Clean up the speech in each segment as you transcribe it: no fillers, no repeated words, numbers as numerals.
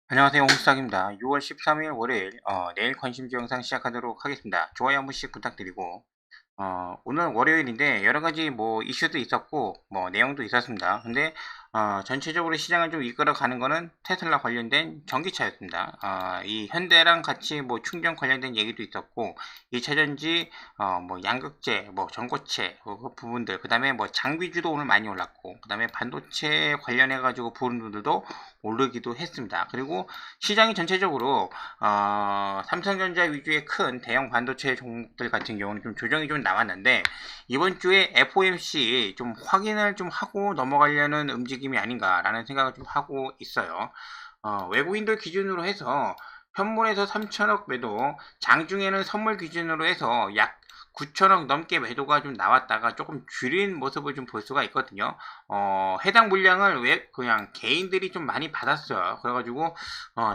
안녕하세요. 홍수탁입니다. 6월 13일 월요일 내일 관심주 영상 시작하도록 하겠습니다. 좋아요 한 번씩 부탁드리고 오늘 월요일인데 여러 가지 뭐 이슈도 있었고 뭐 내용도 있었습니다. 근데 전체적으로 시장을 좀 이끌어가는 거는 테슬라 관련된 전기차였습니다. 이 현대랑 같이 뭐 충전 관련된 얘기도 있었고 2차전지 뭐 양극재, 뭐 전고체 그 부분들, 그다음에 뭐 장비주도 오늘 많이 올랐고, 그다음에 반도체 관련해 가지고 부분들도 오르기도 했습니다. 그리고 시장이 전체적으로 삼성전자 위주의 큰 대형 반도체 종목들 같은 경우는 좀 조정이 좀 나왔는데, 이번 주에 FOMC 좀 확인을 좀 하고 넘어가려는 움직임이 아닌가라는 생각을 좀 하고 있어요. 외국인들 기준으로 해서 현물에서 3천억 매도, 장중에는 선물 기준으로 해서 약 9천억 넘게 매도가 좀 나왔다가 조금 줄인 모습을 좀 볼 수가 있거든요. 해당 물량을 왜 그냥 개인들이 좀 많이 받았어요. 그래가지고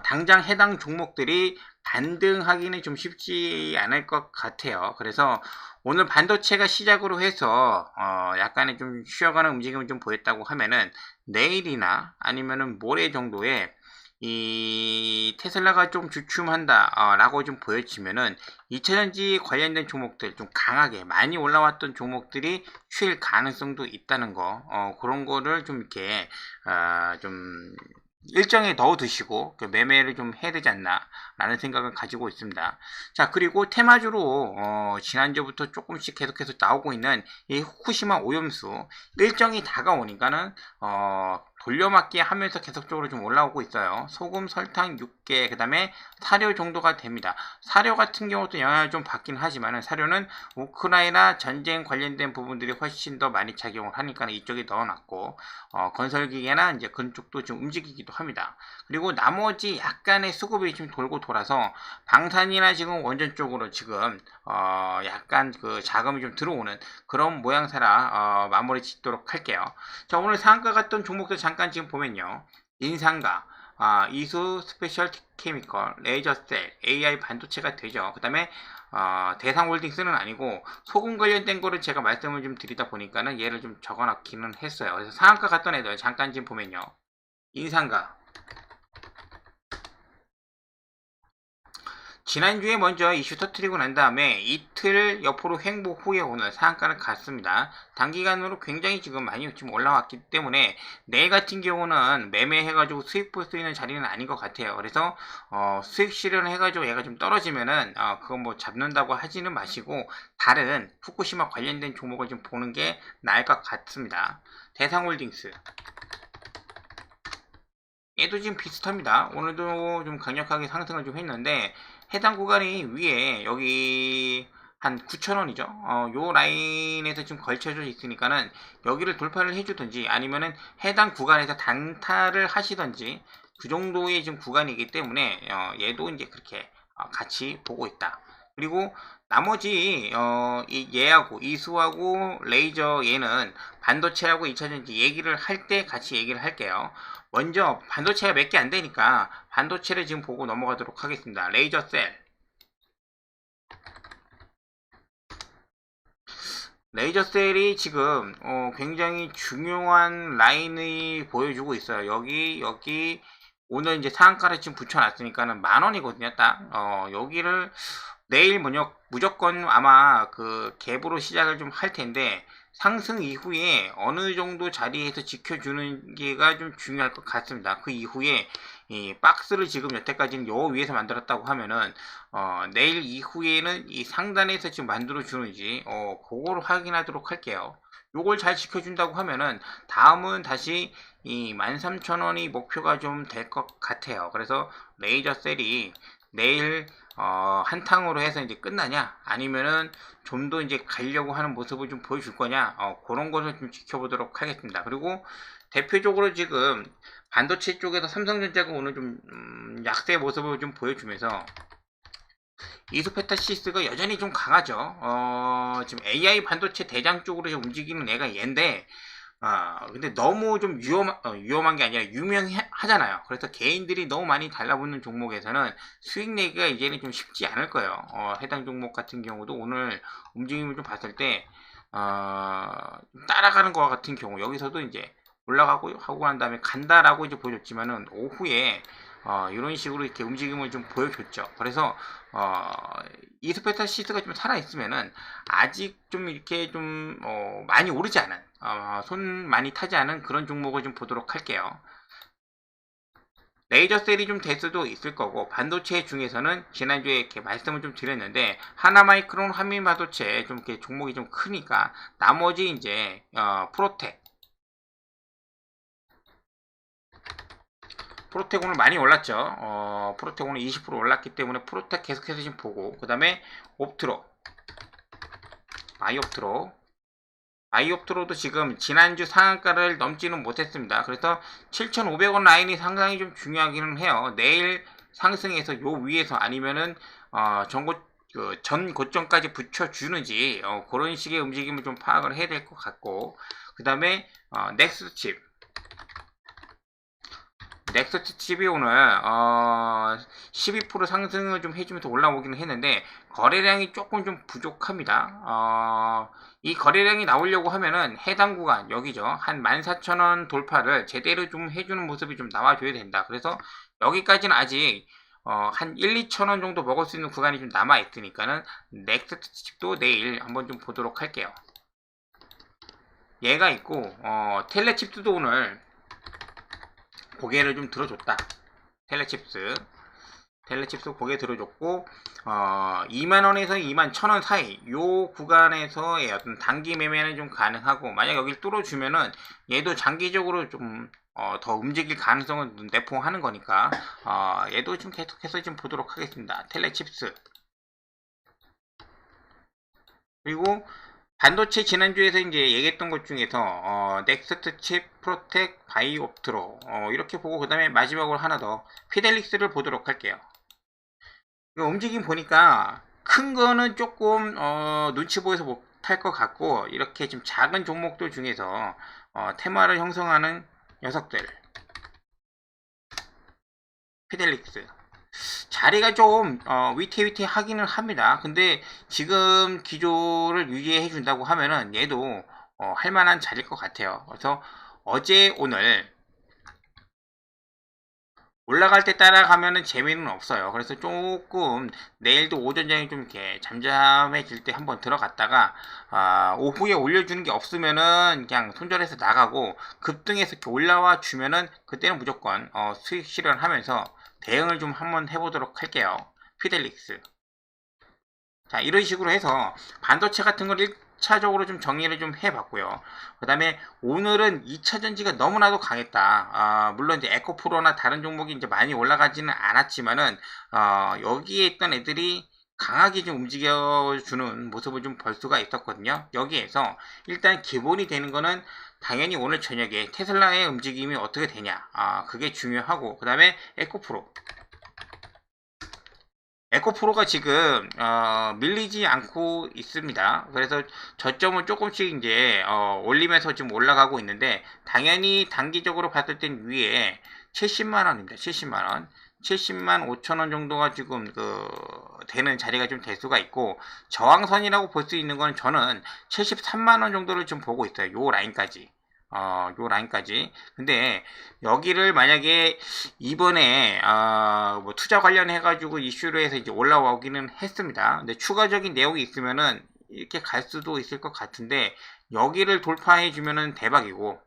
당장 해당 종목들이 반등하기는 좀 쉽지 않을 것 같아요. 그래서 오늘 반도체가 시작으로 해서 약간의 좀 쉬어가는 움직임을 좀 보였다고 하면은 내일이나 아니면은 모레 정도에 이 테슬라가 좀 주춤한다 라고 좀 보여지면은 2차전지 관련된 종목들, 좀 강하게 많이 올라왔던 종목들이 쉴 가능성도 있다는 거, 그런 거를 좀 이렇게 좀 일정에 넣어 두시고 매매를 좀 해야 되지 않나 라는 생각을 가지고 있습니다. 자, 그리고 테마주로 지난주부터 조금씩 계속해서 나오고 있는 이 후쿠시마 오염수 일정이 다가오니까는 돌려막기 하면서 계속적으로 좀 올라오고 있어요. 소금, 설탕 6개, 그 다음에 사료 정도가 됩니다. 사료 같은 경우도 영향을 좀 받긴 하지만 사료는 우크라이나 전쟁 관련된 부분들이 훨씬 더 많이 작용을 하니까 이쪽에 넣어놨고, 건설기계나 이제 그쪽도 좀 움직이기도 합니다. 그리고 나머지 약간의 수급이 좀 돌고 돌아서 방산이나 지금 원전 쪽으로 지금 약간 그 자금이 좀 들어오는 그런 모양새라 마무리 짓도록 할게요. 자, 오늘 상한가 갔던 종목들 잠깐 지금 보면요. 인상가, 이수 스페셜 케미컬, 레이저셀, AI 반도체가 되죠. 그 다음에 대상홀딩스는 아니고 소금 관련된 거를 제가 말씀을 좀 드리다 보니까는 얘를 좀 적어놨기는 했어요. 그래서 상한가 갔던 애들 잠깐 지금 보면요. 인상가, 지난주에 먼저 이슈 터트리고 난 다음에 이틀 옆으로 횡보 후에 오늘 상한가를 갔습니다. 단기간으로 굉장히 지금 많이 지금 올라왔기 때문에 내일 같은 경우는 매매해가지고 수익 볼 수 있는 자리는 아닌 것 같아요. 그래서 수익 실현을 해가지고 얘가 좀 떨어지면은 그거 뭐 잡는다고 하지는 마시고 다른 후쿠시마 관련된 종목을 좀 보는 게 나을 것 같습니다. 대상홀딩스, 얘도 지금 비슷합니다. 오늘도 좀 강력하게 상승을 좀 했는데 해당 구간이 위에 여기 한 9,000원이죠. 요 라인에서 지금 걸쳐져 있으니까는 여기를 돌파를 해주든지 아니면은 해당 구간에서 단타를 하시든지 그 정도의 지금 구간이기 때문에 얘도 이제 그렇게 같이 보고 있다. 그리고 나머지 이 얘하고 이수하고 레이저 얘는 반도체하고 2차전지 얘기를 할 때 같이 얘기를 할게요. 먼저 반도체가 몇 개 안 되니까 반도체를 지금 보고 넘어가도록 하겠습니다. 레이저 셀. 레이저 셀이 지금 굉장히 중요한 라인이 보여주고 있어요. 여기 오늘 이제 상한가를 지금 붙여놨으니까는 10,000원이거든요. 딱 여기를 내일 무조건 아마 그 갭으로 시작을 좀 할 텐데 상승 이후에 어느 정도 자리에서 지켜주는 게가 좀 중요할 것 같습니다. 그 이후에 이 박스를 지금 여태까지는 요 위에서 만들었다고 하면은 내일 이후에는 이 상단에서 지금 만들어 주는지 그걸 확인하도록 할게요. 요걸 잘 지켜준다고 하면은 다음은 다시 이 13,000원이 목표가 좀 될 것 같아요. 그래서 레이저 셀이 내일 한탕으로 해서 이제 끝나냐 아니면은 좀 더 이제 가려고 하는 모습을 좀 보여줄 거냐, 그런 것을 좀 지켜보도록 하겠습니다. 그리고 대표적으로 지금 반도체 쪽에서 삼성전자가 오늘 좀 약세 모습을 좀 보여주면서 이소페타시스가 여전히 좀 강하죠. 지금 AI 반도체 대장 쪽으로 좀 움직이는 애가 얘인데, 근데 너무 좀 위험한 게 아니라 유명하잖아요. 그래서 개인들이 너무 많이 달라붙는 종목에서는 수익 내기가 이제는 좀 쉽지 않을 거예요. 해당 종목 같은 경우도 오늘 움직임을 좀 봤을 때, 따라가는 것 같은 경우, 여기서도 이제 올라가고 하고 난 다음에 간다라고 이제 보여줬지만은 오후에 이런 식으로 이렇게 움직임을 좀 보여줬죠. 그래서 이스페타 시스가 좀 살아있으면은 아직 좀 이렇게 좀 많이 오르지 않은 손 많이 타지 않은 그런 종목을 좀 보도록 할게요. 레이저 셀이 좀 될 수도 있을 거고, 반도체 중에서는 지난주에 이렇게 말씀을 좀 드렸는데 하나마이크론 한미 반도체 좀 이렇게 종목이 좀 크니까 나머지 이제 프로텍 오늘 많이 올랐죠. 프로텍 오늘 20% 올랐기 때문에 프로텍 계속해서 지금 보고, 그 다음에 옵트로, 아이옵트로도 지금 지난주 상한가를 넘지는 못했습니다. 그래서 7,500원 라인이 상당히 좀 중요하기는 해요. 내일 상승해서 요 위에서 아니면은 전 고점까지 붙여주는지 그런 식의 움직임을 좀 파악을 해야 될 것 같고, 그 다음에 넥스트 칩이 오늘 12% 상승을 좀 해주면서 올라오기는 했는데 거래량이 조금 좀 부족합니다. 이 거래량이 나오려고 하면은 해당 구간 여기죠, 한 14,000원 돌파를 제대로 좀 해주는 모습이 좀 나와줘야 된다. 그래서 여기까지는 아직 한 1, 2천원 정도 먹을 수 있는 구간이 좀 남아 있으니까는 넥스트 칩도 내일 한번 좀 보도록 할게요. 얘가 있고 텔레칩스도 오늘 고개를 좀 들어줬다. 텔레칩스 고개 들어줬고 2만원에서 2만1천원 사이 요 구간에서의 어떤 단기 매매는 좀 가능하고, 만약 여기를 뚫어주면은 얘도 장기적으로 좀 더 움직일 가능성을 내포하는 거니까 얘도 좀 계속해서 좀 보도록 하겠습니다. 텔레칩스. 그리고 반도체 지난주에서 이제 얘기했던 것 중에서 넥스트 칩, 프로텍, 바이옵트로 이렇게 보고, 그 다음에 마지막으로 하나 더 피델릭스를 보도록 할게요. 움직임 보니까 큰 거는 조금 눈치 보여서 못할 것 같고, 이렇게 좀 작은 종목들 중에서 테마를 형성하는 녀석들, 피델릭스 자리가 좀 위태위태하기는 합니다. 근데 지금 기조를 유지해 준다고 하면은 얘도 할만한 자리일 것 같아요. 그래서 어제 오늘 올라갈 때 따라가면은 재미는 없어요. 그래서 조금 내일도 오전장에 좀 이렇게 잠잠해질 때 한번 들어갔다가 오후에 올려주는 게 없으면은 그냥 손절해서 나가고, 급등해서 이렇게 올라와 주면은 그때는 무조건 수익 실현하면서 대응을 좀 한번 해보도록 할게요. 피델릭스. 자, 이런 식으로 해서 반도체 같은 걸 1차적으로 좀 정리를 좀 해봤고요. 그 다음에 오늘은 2차 전지가 너무나도 강했다. 물론 이제 에코프로나 다른 종목이 이제 많이 올라가지는 않았지만은, 여기에 있던 애들이 강하게 좀 움직여주는 모습을 좀 볼 수가 있었거든요. 여기에서 일단 기본이 되는 거는 당연히 오늘 저녁에 테슬라의 움직임이 어떻게 되냐. 그게 중요하고, 그 다음에 에코프로가 지금 밀리지 않고 있습니다. 그래서 저점을 조금씩 이제 올리면서 지금 올라가고 있는데, 당연히 단기적으로 봤을 땐 위에 70만원입니다. 70만원. 70만 5천원 정도가 지금 되는 자리가 좀 될 수가 있고, 저항선이라고 볼 수 있는 건 저는 73만원 정도를 좀 보고 있어요. 요 라인까지. 요 라인까지. 근데 여기를 만약에 이번에 뭐 투자 관련해 가지고 이슈로 해서 이제 올라오기는 했습니다. 근데 추가적인 내용이 있으면은 이렇게 갈 수도 있을 것 같은데, 여기를 돌파해 주면은 대박이고,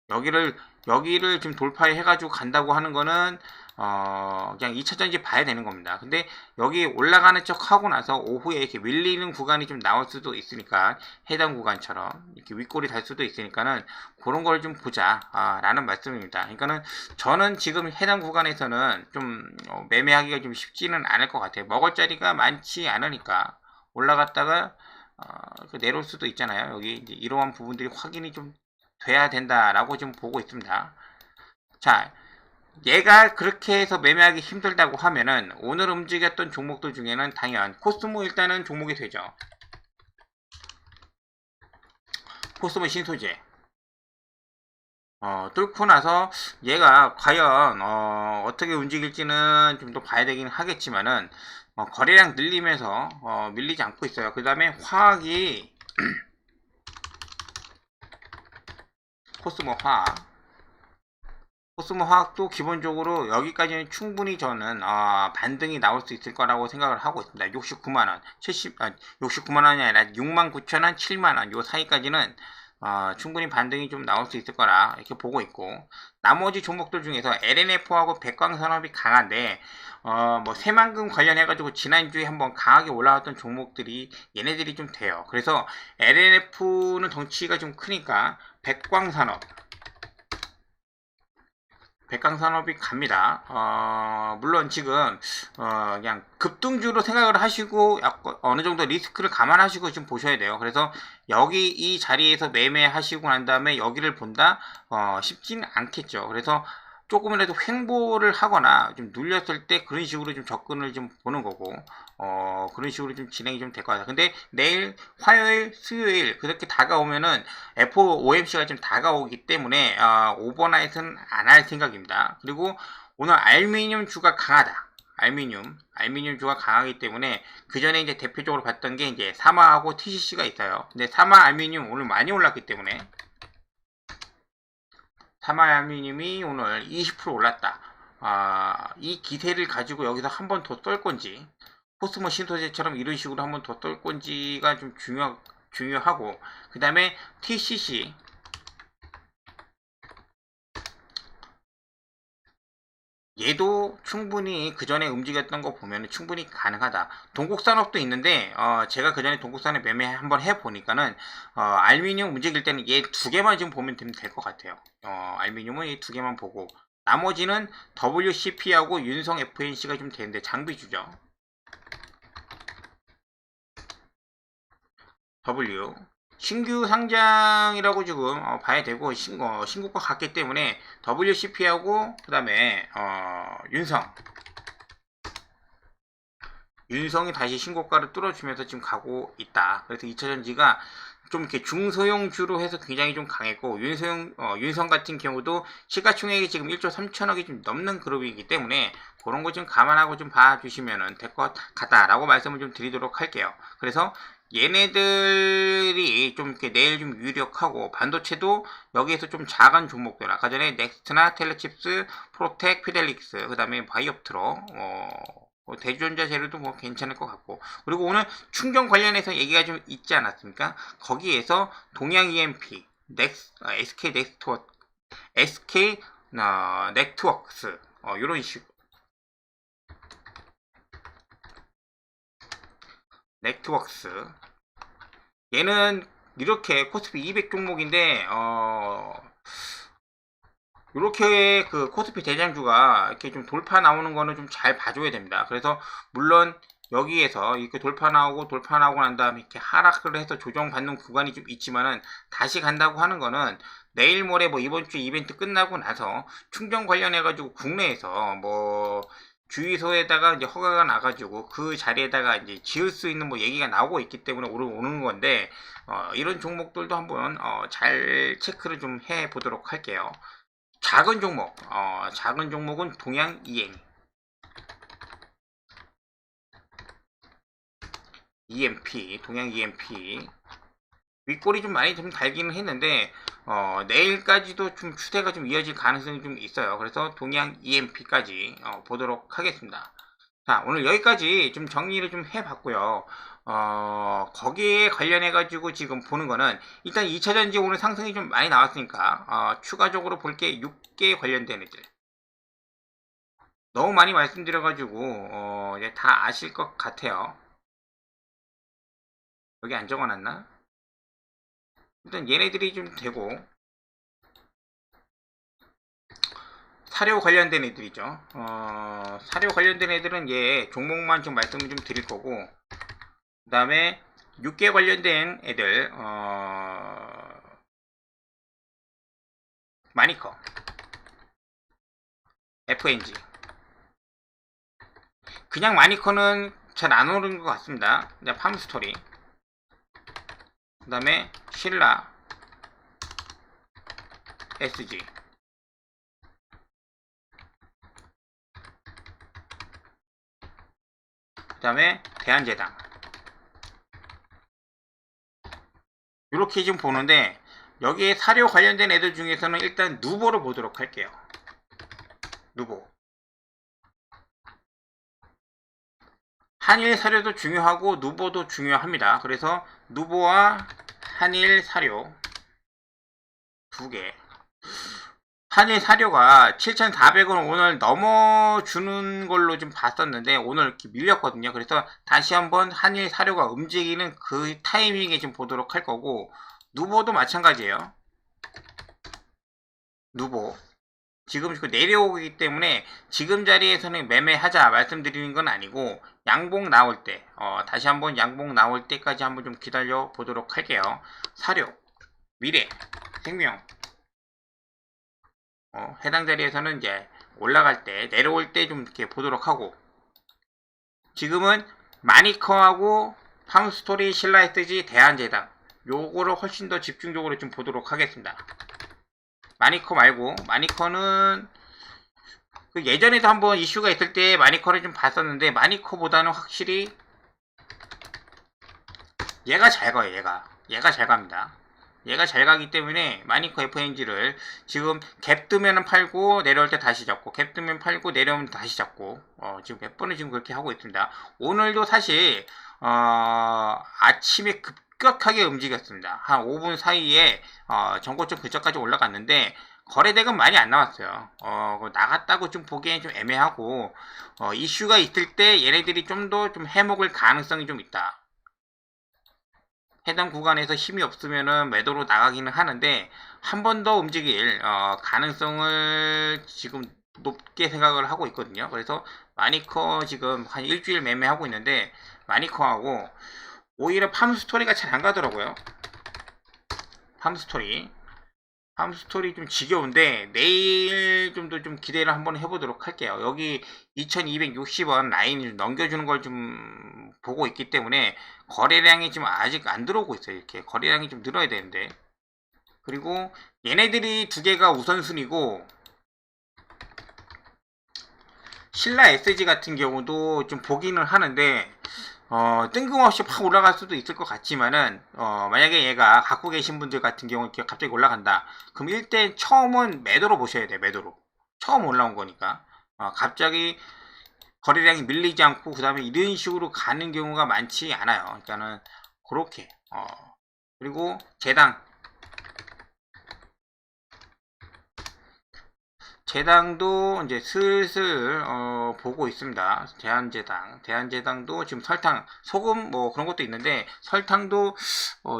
여기를 지금 돌파해 가지고 간다고 하는 거는 그냥 2차전지 봐야 되는 겁니다. 근데 여기 올라가는 척 하고 나서 오후에 이렇게 밀리는 구간이 좀 나올 수도 있으니까, 해당 구간처럼 이렇게 윗골이 달 수도 있으니까는 그런 걸 좀 보자 라는 말씀입니다. 그러니까는 저는 지금 해당 구간에서는 좀 매매하기가 좀 쉽지는 않을 것 같아요. 먹을 자리가 많지 않으니까. 올라갔다가 내려올 수도 있잖아요. 여기 이제 이러한 부분들이 확인이 좀 돼야 된다라고 지금 보고 있습니다. 자, 얘가 그렇게 해서 매매하기 힘들다고 하면은 오늘 움직였던 종목들 중에는 당연 코스모 일단은 종목이 되죠. 코스모 신소재 뚫고 나서 얘가 과연 어떻게 움직일지는 좀 더 봐야 되긴 하겠지만은 거래량 늘리면서 밀리지 않고 있어요. 그 다음에 화학이 코스모 화학 코스모 화학도 기본적으로 여기까지는 충분히 저는 반등이 나올 수 있을 거라고 생각을 하고 있습니다. 69만원, 69만원이 아니라 69,000원, 7만원 요 사이까지는 충분히 반등이 좀 나올 수 있을 거라 이렇게 보고 있고, 나머지 종목들 중에서 LNF하고 백광산업이 강한데 뭐 새만금 관련해가지고 지난주에 한번 강하게 올라왔던 종목들이 얘네들이 좀 돼요. 그래서 LNF는 덩치가 좀 크니까 백광산업이 갑니다. 물론 지금 그냥 급등주로 생각을 하시고 어느 정도 리스크를 감안하시고 좀 보셔야 돼요. 그래서 여기 이 자리에서 매매하시고 난 다음에 여기를 본다 쉽지는 않겠죠. 그래서 조금이라도 횡보를 하거나 좀 눌렸을 때 그런 식으로 좀 접근을 좀 보는 거고, 그런 식으로 좀 진행이 좀 될 것 같아요. 근데 내일 화요일 수요일 그렇게 다가오면은 FOMC가 좀 다가오기 때문에 오버나잇은 안 할 생각입니다. 그리고 오늘 알루미늄 주가 강하다. 알루미늄 주가 강하기 때문에 그 전에 이제 대표적으로 봤던 게 이제 사마하고 TCC가 있어요. 근데 사마 알루미늄 오늘 많이 올랐기 때문에 사마알루미늄이 오늘 20% 올랐다. 이 기세를 가지고 여기서 한 번 더 떨 건지, 코스모 신소재처럼 이런 식으로 한 번 더 떨 건지가 좀 중요하고, 그 다음에 TCC, 얘도 충분히 그 전에 움직였던 거 보면 충분히 가능하다. 동국산업도 있는데 제가 그 전에 동국산업 매매 한번 해보니까는 알루미늄 움직일 때는 얘 두 개만 지금 보면 될 것 같아요. 알루미늄은 얘 두 개만 보고 나머지는 WCP하고 윤성 FNC가 좀 되는데 장비주죠. W 신규 상장이라고 지금 봐야 되고 신고가 같기 때문에 WCP하고 그 다음에 윤성이 다시 신고가를 뚫어주면서 지금 가고 있다. 그래서 2차전지가 좀 이렇게 중소형주로 해서 굉장히 좀 강했고, 윤성 같은 경우도 시가총액이 지금 1조 3천억이 좀 넘는 그룹이기 때문에 그런 거 좀 감안하고 좀 봐주시면 될 것 같다라고 말씀을 좀 드리도록 할게요. 그래서 얘네들이 좀 이렇게 내일 좀 유력하고, 반도체도 여기에서 좀 작은 종목들, 아까 전에 넥스트나 텔레칩스, 프로텍, 피델릭스, 그 다음에 바이옵트로, 대주전자 재료도 뭐 괜찮을 것 같고, 그리고 오늘 충전 관련해서 얘기가 좀 있지 않았습니까? 거기에서 동양 EMP, SK 넥스트워크, SK 네트워크스, 이런 식으로 네트워크스, 얘는 이렇게 코스피 200 종목인데 이렇게 그 코스피 대장주가 이렇게 좀 돌파 나오는 거는 좀 잘 봐줘야 됩니다. 그래서 물론 여기에서 이렇게 돌파 나오고 난 다음에 이렇게 하락을 해서 조정받는 구간이 좀 있지만은 다시 간다고 하는 거는 내일 모레 뭐 이번 주 이벤트 끝나고 나서 충전 관련해 가지고 국내에서 뭐 주유소에다가 이제 허가가 나가지고 그 자리에다가 이제 지을 수 있는 뭐 얘기가 나오고 있기 때문에 오는 건데, 이런 종목들도 한번 잘 체크를 좀 해 보도록 할게요. 작은 종목은 동양 동양 EMP 윗골이 좀 많이 좀 달기는 했는데 내일까지도 좀 추세가 좀 이어질 가능성이 좀 있어요. 그래서 동양 EMP까지 보도록 하겠습니다. 자, 오늘 여기까지 좀 정리를 좀 해봤고요. 거기에 관련해가지고 지금 보는 거는 일단 2차전지 오늘 상승이 좀 많이 나왔으니까 추가적으로 볼 게 6개 관련된 애들. 너무 많이 말씀드려가지고 이제 다 아실 것 같아요. 여기 안 적어놨나? 일단 얘네들이 좀 되고, 사료 관련된 애들이죠. 사료 관련된 애들은 얘 종목만 좀 말씀을 좀 드릴 거고, 그 다음에 6개 관련된 애들 마니커, FNG. 그냥 마니커는 잘 안 오르는 것 같습니다. 팜스토리, 그 다음에 신라, SG, 그 다음에 대한제당. 이렇게 좀 보는데 여기에 사료 관련된 애들 중에서는 일단 누보를 보도록 할게요. 누보. 한일 사료도 중요하고 누보도 중요합니다. 그래서 누보와 한일 사료 두 개. 한일 사료가 7,400원 오늘 넘어주는 걸로 좀 봤었는데 오늘 이렇게 밀렸거든요. 그래서 다시 한번 한일 사료가 움직이는 그 타이밍에 좀 보도록 할 거고, 누보도 마찬가지예요. 누보 지금 내려오기 때문에 지금 자리에서는 매매하자 말씀드리는 건 아니고, 양봉 나올 때 다시 한번 양봉 나올 때까지 한번 좀 기다려 보도록 할게요. 사료, 미래, 생명 해당 자리에서는 이제 올라갈 때, 내려올 때 좀 이렇게 보도록 하고, 지금은 마니커하고 팜스토리, 신라SG, 대한제당 요거를 훨씬 더 집중적으로 좀 보도록 하겠습니다. 마니커 말고, 마니커는 그 예전에도 한번 이슈가 있을 때 마니커를 좀 봤었는데, 마니커보다는 확실히 얘가 잘 가요. 얘가 잘 갑니다. 얘가 잘 가기 때문에 마니커 FNG를 지금 갭 뜨면 팔고 내려올 때 다시 잡고, 갭 뜨면 팔고 내려오면 다시 잡고, 지금 몇 번을 지금 그렇게 하고 있습니다. 오늘도 사실 아침에 급격하게 움직였습니다. 한 5분 사이에 전고점 근처까지 올라갔는데 거래대금 많이 안 나왔어요. 나갔다고 좀 보기엔 좀 애매하고, 이슈가 있을 때 얘네들이 좀 더 좀 해먹을 가능성이 좀 있다. 해당 구간에서 힘이 없으면은 매도로 나가기는 하는데, 한 번 더 움직일 가능성을 지금 높게 생각을 하고 있거든요. 그래서 마니커 지금 한 일주일 매매하고 있는데, 마니커하고 오히려 팜스토리가 잘 안 가더라고요. 팜스토리 좀 지겨운데 내일 좀 더 좀 기대를 한번 해보도록 할게요. 여기 2260원 라인 넘겨주는 걸 좀 보고 있기 때문에 거래량이 지금 아직 안 들어오고 있어요. 이렇게 거래량이 좀 늘어야 되는데, 그리고 얘네들이 두 개가 우선순위고, 신라 SG 같은 경우도 좀 보기는 하는데 뜬금없이 팍 올라갈 수도 있을 것 같지만은, 만약에 얘가 갖고 계신 분들 같은 경우 이렇게 갑자기 올라간다, 그럼 일단 처음은 매도로 보셔야 돼요. 매도로. 처음 올라온 거니까. 갑자기 거래량이 밀리지 않고 그 다음에 이런 식으로 가는 경우가 많지 않아요. 그러니까는 그렇게. 그리고 제당도 이제 슬슬 보고 있습니다. 대한제당도 지금 설탕, 소금 뭐 그런 것도 있는데, 설탕도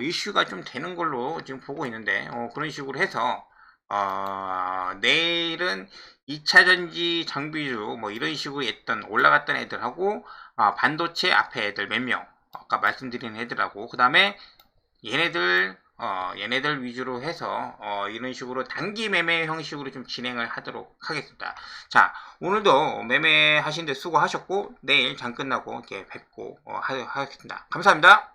이슈가 좀 되는 걸로 지금 보고 있는데, 그런 식으로 해서 내일은 2차전지 장비주 뭐 이런 식으로 했던 올라갔던 애들하고, 반도체 앞에 애들 몇 명, 아까 말씀드린 애들하고, 그 다음에 얘네들 위주로 해서 이런 식으로 단기 매매 형식으로 좀 진행을 하도록 하겠습니다. 자, 오늘도 매매 하신 데 수고하셨고, 내일 장 끝나고 이렇게 뵙고 하겠습니다. 감사합니다.